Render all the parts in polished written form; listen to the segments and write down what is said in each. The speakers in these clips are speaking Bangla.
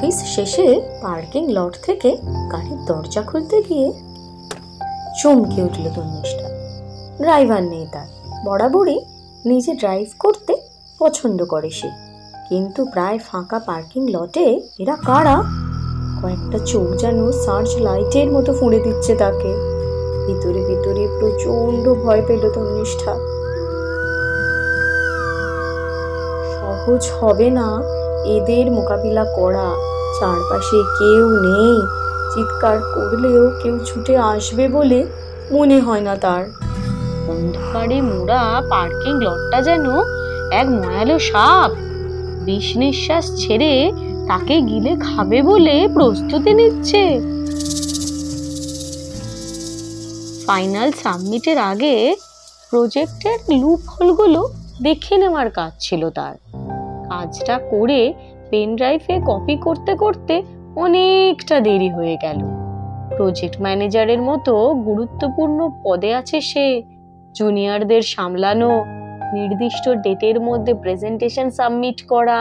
অফিস শেষে পার্কিং লট থেকে গাড়ির দরজা খুলতে গিয়ে চমকে উঠল তন্নিষ্ঠা। ড্রাইভার নেই তার। বরাবরই নিজে ড্রাইভ করতে পছন্দ করে সে, কিন্তু প্রায় ফাঁকা পার্কিং লটে এরা কারা? কয়েকটা চোখ যেন সার্চ লাইটের মতো ফুঁড়ে দিচ্ছে তাকে। ভিতরে ভিতরে প্রচন্ড ভয় পেল তন্নিষ্ঠা। সহজ হবে না এদের মোকাবিলা করা। চারপাশে কেউ নেই, চিৎকার করলেও কেউ ছুটে আসবে বলে মনে হয় না তার। অন্ধকারে মোড়া পার্কিং লটটা যেন এক ময়ালো সাপ বিষ নিঃশ্বাস ছেড়ে তাকে গিলে খাবে বলে প্রস্তুতি নিচ্ছে। ফাইনাল সাবমিটের আগে প্রজেক্টের লুপ হোলগুলো দেখে নেওয়ার কাজ ছিল তার। কাজটা করে পেন ড্রাইভে কপি করতে করতে অনেকটা দেরি হয়ে গেল। প্রজেক্ট ম্যানেজারের মতো গুরুত্বপূর্ণ পদে আছে সে। জুনিয়রদের সামলানো, নির্দিষ্ট ডেটের মধ্যে প্রেজেন্টেশন সাবমিট করা,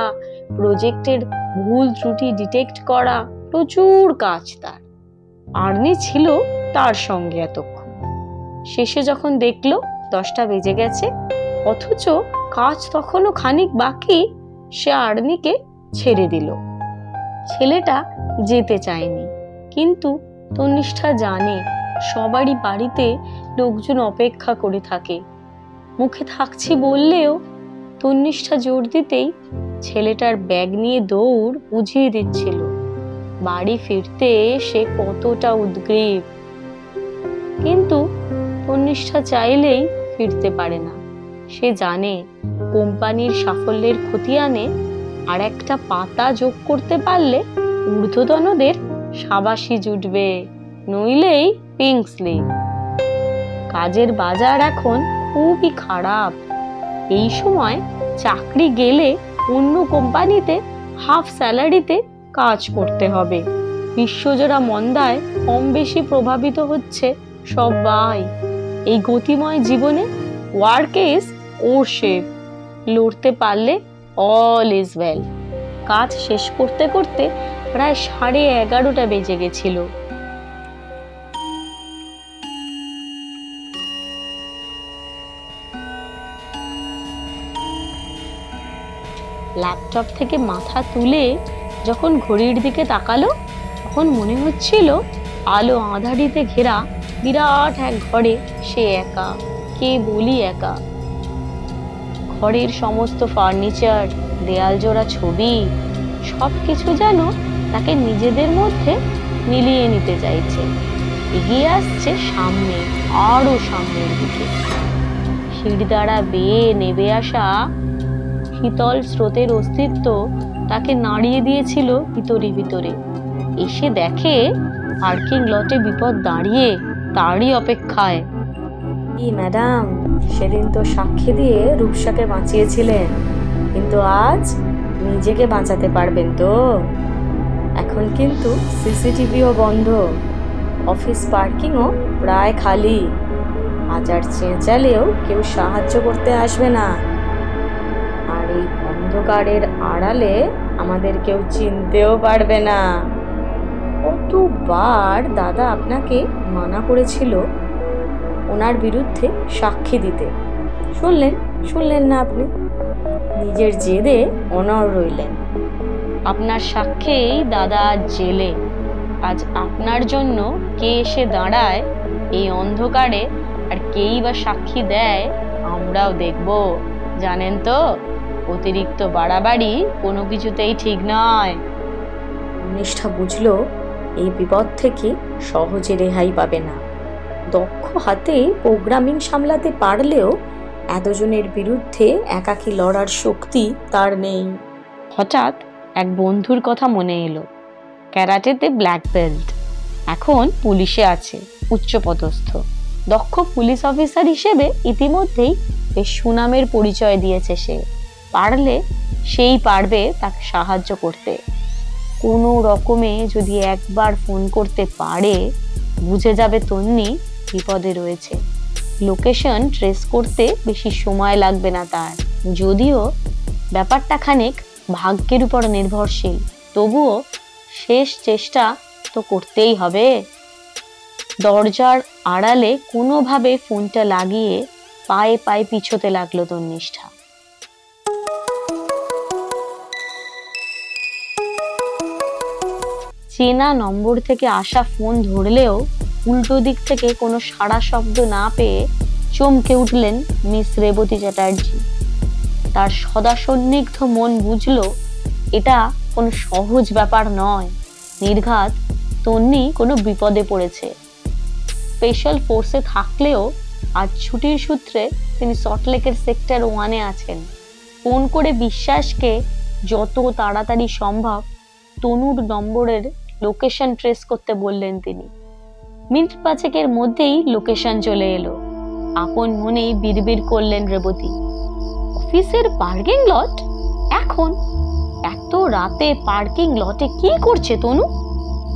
প্রজেক্টের ভুল ত্রুটি ডিটেক্ট করা, প্রচুর কাজ তার। আর্নি ছিল তার সঙ্গে এতক্ষণ। শেষে যখন দেখলো 10টা বেজে গেছে, অথচ কাজ তখনও খানিক বাকি, সে আর্নিকে ছেড়ে দিল। ছেলেটা যেতে চায়নি, কিন্তু তন্নিষ্ঠা জানে সবারই বাড়িতে লোকজন অপেক্ষা করে থাকে। মুখে থাকছি বললেও তন্নিষ্ঠা জোর দিতেই ছেলেটার ব্যাগ নিয়ে দৌড় বুঝিয়ে দিচ্ছিল বাড়ি ফিরতে সে কতটা উদ্গ্রীব। কিন্তু তন্নিষ্ঠা চাইলেই ফিরতে পারে না। সে জানে কোম্পানির সাফল্যের খতিয়ানে আর একটা পাতা যোগ করতে পারলে ঊর্ধ্বতনদের সাবাসি জুটবে, নইলেই পিঙ্ক স্লিপ। কাজের বাজার এখন খুবই খারাপ। এই সময় চাকরি গেলে অন্য কোম্পানিতে হাফ স্যালারিতে কাজ করতে হবে। বিশ্বজোড়া মন্দায় কম বেশি প্রভাবিত হচ্ছে সবাই। এই গতিময় জীবনে ওয়ার্ক ইজ ওরশেপ। লড়তে পারলে অল ইজ ওয়েল। কাজ শেষ করতে করতে প্রায় 11:30 বেজে গেছিল। ল্যাপটপ থেকে মাথা তুলে যখন ঘড়ির দিকে তাকালো, তখন মনে হচ্ছিল আলো আঁধারিতে ঘেরা বিরাট এক ঘরে সে একা, কে বলি একা। ঘরের সমস্ত ফার্নিচার, দেয়াল জোড়া ছবি, সবকিছু যেন তাকে নিজেদের মধ্যে মিলিয়ে নিতে চাইছে। এগিয়ে আসছে সামনে, আরো সামনের দিকে। সিঁড়ি দ্বারা বেয়ে নেবে আসা শীতল স্রোতের অস্তিত্ব তাকে নাড়িয়ে দিয়েছিল ভিতরে ভিতরে। এসে দেখে পার্কিং লটে বিপদ দাঁড়িয়ে তারই অপেক্ষায়। কি ম্যাডাম, সেদিন তো সাক্ষী দিয়ে রূপসাকে বাঁচিয়েছিলেন, কিন্তু আজ নিজেকে বাঁচাতে পারবেন তো? এখন কিন্তু সিসিটিভিও বন্ধ, অফিস পার্কিংও প্রায় খালি। হাজার চেঁচালেও কেউ সাহায্য করতে আসবে না। আর এই অন্ধকারের আড়ালে আমাদের কেউ চিনতেও পারবে না। কতবার দাদা আপনাকে মানা করেছিল ওনার বিরুদ্ধে সাক্ষী দিতে, শুনলেন না আপনি? নিজের জেদে অনড় রইলেন। আপনার সাক্ষেই দাদা জেলে। আজ আপনার জন্য কে এসে দাঁড়ায় এই অন্ধকারে, আর কেই বা সাক্ষী দেয় আমরাও দেখব। জানেন তো, অতিরিক্ত বাড়াবাড়ি কোনো কিছুতেই ঠিক নয়। নিষ্ঠা বুঝল এই বিপদ থেকে সহজে রেহাই পাবে না। দক্ষ হাতে প্রোগ্রামিং সামলাতে পারলেও এতজনের বিরুদ্ধে একাকী লড়ার শক্তি তার নেই। হঠাৎ এক বন্ধুর কথা মনে এলো। ক্যারাটেতে ব্ল্যাক বেল্ট, এখন পুলিশে আছে, উচ্চপদস্থ। দক্ষ পুলিশ অফিসার হিসেবে ইতিমধ্যেই বেশ সুনামের পরিচয় দিয়েছে সে। পারলে সেই পারবে তাকে সাহায্য করতে। কোনো রকমে যদি একবার ফোন করতে পারে, বুঝে যাবে তন্নি বিপদে রয়েছে। লোকেশন ট্রেস করতে বেশি সময় লাগবে না তার। যদিও ব্যাপারটা খানিক ভাগ্যের উপর নির্ভরশীল, তবুও শেষ চেষ্টা তো করতেই হবে। দরজার আড়ালে কোনোভাবে ফোনটা লাগিয়ে পায়ে পায়ে পিছোতে লাগলো তন্নিষ্ঠা। চেনা নম্বর থেকে আসা ফোন ধরলেও উল্টো দিক থেকে কোনো সাড়া শব্দ না পেয়ে চমকে উঠলেন মিস রেবতী চ্যাটার্জি। তার সদা সন্নিগ্ধ মন বুঝলো এটা কোনো সহজ ব্যাপার নয়। নির্ঘাত তন্নি কোনো বিপদে পড়েছে। স্পেশাল ফোর্সে থাকলেও আজ ছুটির সূত্রে তিনি সল্টলেকের সেক্টর 1-এ আছেন। ফোন করে বিশ্বাসকে যত তাড়াতাড়ি সম্ভব তনুর নম্বরের লোকেশন ট্রেস করতে বললেন তিনি। মিনিট 5-এর মধ্যেই লোকেশন চলে এলো। আপন মনেই বিড়বিড় করলেন রেবতী, অফিসের পার্কিং লট? এখন এত রাতে পার্কিং লটে কি করছে তনু?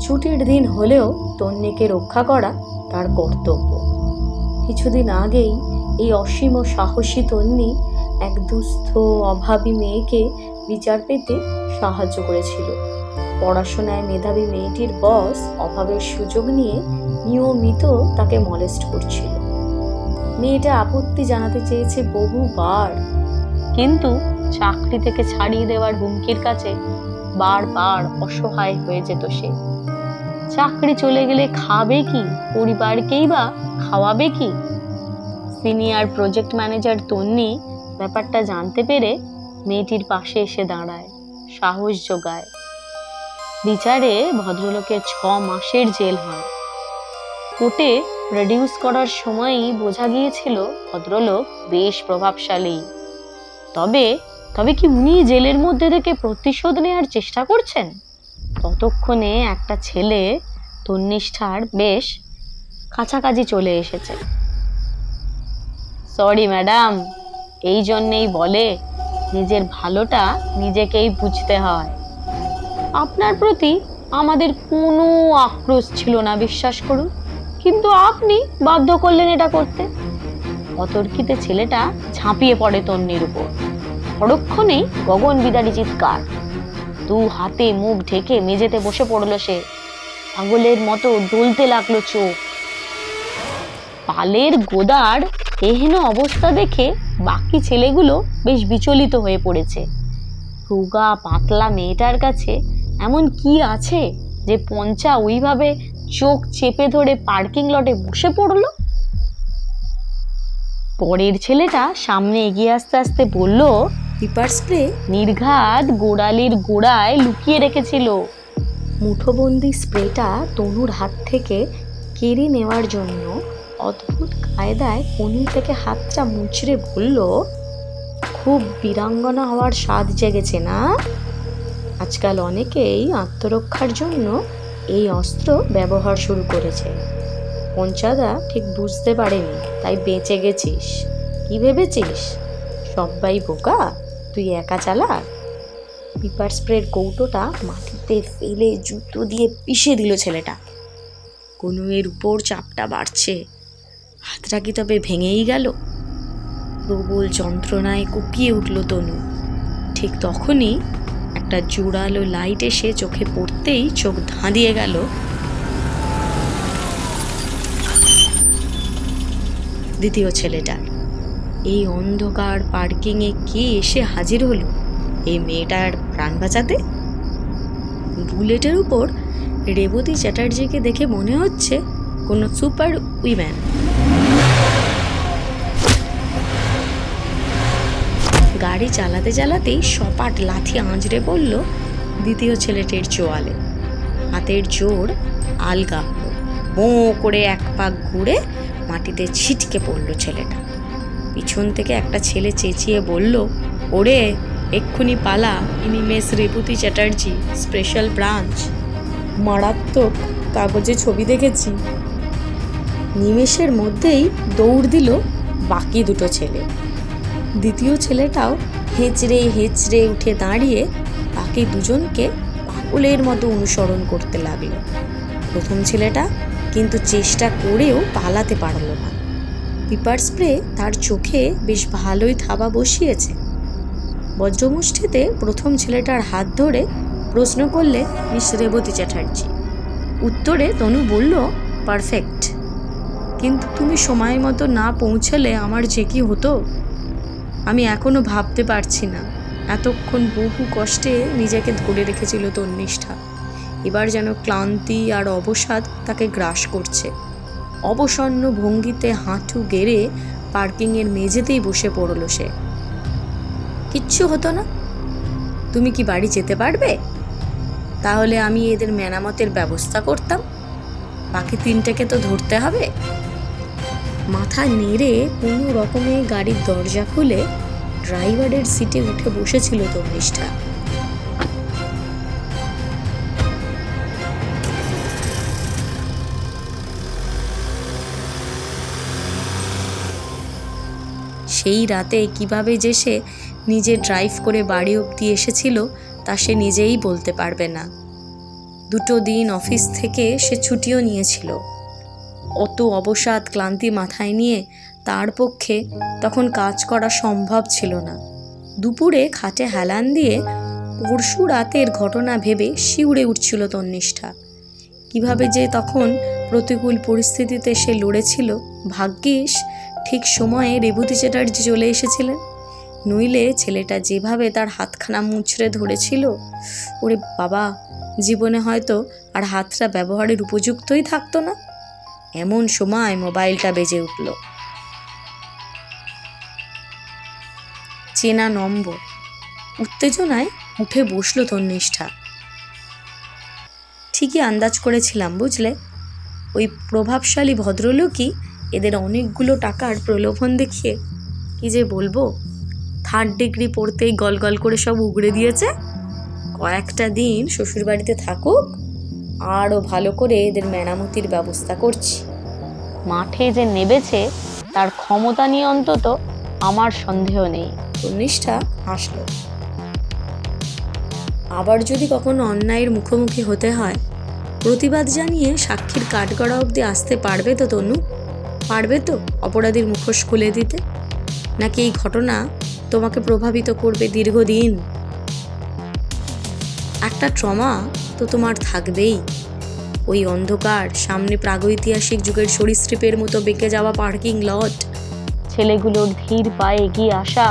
ছুটির দিন হলেও তন্নিকে রক্ষা করা তার কর্তব্য। কিছুদিন আগেই এই অসীম ও সাহসী তন্নি এক দুস্থ অভাবী মেয়েকে বিচার পেতে সাহায্য করেছিল। পড়াশোনায় মেধাবী মেয়েটির বস অভাবের সুযোগ নিয়ে নিয়মিত তাকে মলেস্ট করছিল। মেয়েটা আপত্তি জানাতে চেয়েছে বহুবার, কিন্তু চাকরি থেকে ছাড়িয়ে দেওয়ার হুমকির কাছে বারবার অসহায় হয়ে যেত সে। চাকরি চলে গেলে খাবে কি, পরিবারকেই বা খাওয়াবে কি? সিনিয়র প্রজেক্ট ম্যানেজার তন্নি ব্যাপারটা জানতে পেরে মেয়েটির পাশে এসে দাঁড়ায়, সাহস যোগায়। বিচারে ভদ্রলোকের 6 মাসের জেল হয়। কোর্টে রিডিউস করার সময়ই বোঝা গিয়েছিল ভদ্রলোক বেশ প্রভাবশালী। তবে কি উনি জেলের মধ্যে থেকে প্রতিশোধ নেওয়ার চেষ্টা করছেন? ততক্ষণে একটা ছেলে তন্নিষ্ঠার বেশ কাছাকাছি চলে এসেছে। সরি ম্যাডাম, এই জন্যেই বলে নিজের ভালোটা নিজেকেই বুঝতে হয়। আপনার প্রতি আমাদের কোনো আক্রোশ ছিল না, বিশ্বাস করুন, কিন্তু আপনি বাধ্য করলেন এটা করতে। অতর্কিতে ছেলেটা ঝাঁপিয়ে পড়ে তন্নির উপর। পরক্ষণেই গগন বিদারী চিৎকার। 2 হাতে মুখ ঢেকে মেঝেতে বসে পড়লো সে। পাগলের মতো ডলতে লাগলো চোখ। পালের গোদার এহেন অবস্থা দেখে বাকি ছেলেগুলো বেশ বিচলিত হয়ে পড়েছে। রোগা পাতলা মেয়েটার কাছে এমন কি আছে যে পঞ্চা ওইভাবে চোখ চেপে ধরে পার্কিং লটে বসে পড়লো? পরের ছেলেটা সামনে এগিয়ে আসতে আসতে বলল, পিপার স্প্রে নির্ঘাত গোড়ালির গোড়ায় লুকিয়ে রেখেছিল। মুঠোবন্দি স্প্রেটা তনুর হাত থেকে কেড়ে নেওয়ার জন্য অদ্ভুত কায়দায় কনুই থেকে হাতটা মুচড়ে বলল, খুব বীরাঙ্গনা হওয়ার স্বাদ জেগেছে না? আজকাল অনেকেই আত্মরক্ষার জন্য এই অস্ত্র ব্যবহার শুরু করেছে। পঞ্চাদা ঠিক বুঝতে পারেনি, তাই বেঁচে গেছিস। কি ভেবেছিস সবাই বোকা, তুই একা চালা? পিপার স্প্রের কৌটোটা মাটিতে ফেলে জুতো দিয়ে পিষে দিল ছেলেটা। কনুয়ের উপর চাপটা বাড়ছে। হাতটা কি তবে ভেঙেই গেল? প্রবল যন্ত্রণায় কুপিয়ে উঠল তনু। ঠিক তখনই একটা জোরালো লাইট এসে চোখে পড়তেই চোখ ধাঁধিয়ে গেল। দ্বিতীয় ছেলেটার। এই অন্ধকার পার্কিংয়ে কে এসে হাজির হলো এই মেয়েটার প্রাণ বাঁচাতে? বুলেটের উপর রেবতী চ্যাটার্জিকে দেখে মনে হচ্ছে কোনো সুপার উইম্যান। গাড়ি চালাতে চালাতেই সপাট লাথি আঁচড়ে পড়ল দ্বিতীয় ছেলেটির চোয়ালে। হাতের জোর আলগা হলো। বোঁ করে এক পাক ঘুরে মাটিতে ছিটকে পড়ল ছেলেটা। পিছন থেকে একটা ছেলে চেঁচিয়ে বলল, ওরে এক্ষুনি পালা, ইনি Miss Revati Chatterjee, special branch. মারাত্মক, কাগজে ছবি দেখেছি। নিমেষের মধ্যেই দৌড় দিল বাকি দুটো ছেলে। দ্বিতীয় ছেলেটাও হেঁচড়ে হেঁচড়ে উঠে দাঁড়িয়ে বাকি দুজনকে পাগলের মতো অনুসরণ করতে লাগলো। প্রথম ছেলেটা কিন্তু চেষ্টা করেও পালাতে পারল না। পিপার স্প্রে তার চোখে বেশ ভালোই থাবা বসিয়েছে। বজ্রমুষ্টিতে প্রথম ছেলেটার হাত ধরে প্রশ্ন করলে মিস রেবতী চ্যাটার্জি। উত্তরে তনু বলল, পারফেক্ট। কিন্তু তুমি সময় মতো না পৌঁছালে আমার যে কি হতো আমি এখনো ভাবতে পারছি না। এতক্ষণ বহু কষ্টে নিজেকে ধরে রেখেছিল তন্নিষ্ঠা, এবার যেন ক্লান্তি আর অবসাদ তাকে গ্রাস করছে। অবসন্ন ভঙ্গিতে হাঁটু গেড়ে পার্কিংয়ের মেঝেতেই বসে পড়ল সে। কিচ্ছু হতো না? তুমি কি বাড়ি যেতে পারবে? তাহলে আমি এদের মেরামতের ব্যবস্থা করতাম। বাকি তিনটাকে তো ধরতে হবে। মাথা নেড়ে কোনো রকমে গাড়ির দরজা খুলে ড্রাইভারের সিটে উঠে বসেছিল তন্নিষ্ঠা। সেই রাতে কিভাবে যে সে নিজে ড্রাইভ করে বাড়ি অবধি এসেছিল তা সে নিজেই বলতে পারবে না। 2 দিন অফিস থেকে সে ছুটিও নিয়েছিল। অত অবসাদ ক্লান্তি মাথায় নিয়ে তার পক্ষে তখন কাজ করা সম্ভব ছিল না। দুপুরে খাটে হেলান দিয়ে পরশু রাতের ঘটনা ভেবে শিউরে উঠছিল তন্নিষ্ঠা। কিভাবে যে তখন প্রতিকূল পরিস্থিতিতে সে লড়েছিল। ভাগ্যিস ঠিক সময়ে রেবতী চ্যাটার্জি চলে এসেছিলেন, নইলে ছেলেটা যেভাবে তার হাতখানা মুচড়ে ধরেছিল, ওরে বাবা, জীবনে হয়তো আর হাতটা ব্যবহারের উপযুক্তই থাকতো না। এমন সময় মোবাইলটা বেজে উঠল। চেনা নম্বর। উত্তেজনায় উঠে বসল তন্নিষ্ঠা। ঠিকই আন্দাজ করেছিলাম, বুঝলে? ওই প্রভাবশালী ভদ্রলোকই এদের অনেকগুলো টাকার প্রলোভন দেখিয়ে, কি যে বলবো, 3rd ডিগ্রি পড়তেই গলগল করে সব উগড়ে দিয়েছে। কয়েকটা দিন শ্বশুরবাড়িতে থাকুক, আরও ভালো করে এদের মেরামতির ব্যবস্থা করছি। মাঠে যে নেবেছে তার ক্ষমতা নিয়ে অন্তত আমার সন্দেহ নেই। তন্নিষ্ঠা হাসল। আবার যদি কখনো অন্যায়ের মুখোমুখি হতে হয়, প্রতিবাদ জানিয়ে সাক্ষীর কাঠগড়া অবধি আসতে পারবে তো তনু? পারবে তো অপরাধীর মুখোশ খুলে দিতে? নাকি এই ঘটনা তোমাকে প্রভাবিত করবে দীর্ঘদিন? একটা ট্রমা তো তোমার থাকবেই। ওই অন্ধকার, সামনে প্রাগৈতিহাসিক যুগের সরীসৃপের মতো বেঁকে যাওয়া পার্কিং লট, ছেলেগুলোর ধীর পায়ে এগিয়ে আসা,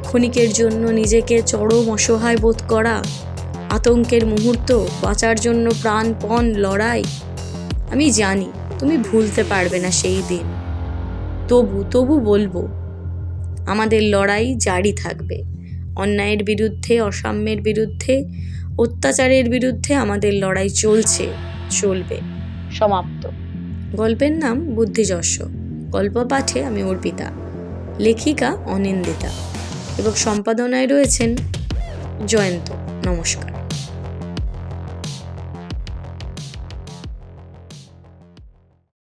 ক্ষণিকের জন্য নিজেকে চরম অসহায় বোধ করা, আতঙ্কের মুহূর্ত, বাঁচার জন্য প্রাণপণ লড়াই। আমি জানি তুমি ভুলতে পারবে না সেই দিন। তবু বলবো, আমাদের লড়াই জারি থাকবে। অন্যায়ের বিরুদ্ধে, অসাম্যের বিরুদ্ধে, অত্যাচারের বিরুদ্ধে আমাদের লড়াই চলবে। সমাপ্ত। গল্পের নাম বুদ্ধিযশ। গল্প পাঠে আমি অর্পিতা, লেখিকা অনিন্দিতা এবং সম্পাদনায় রয়েছেন জয়ন্ত। নমস্কার।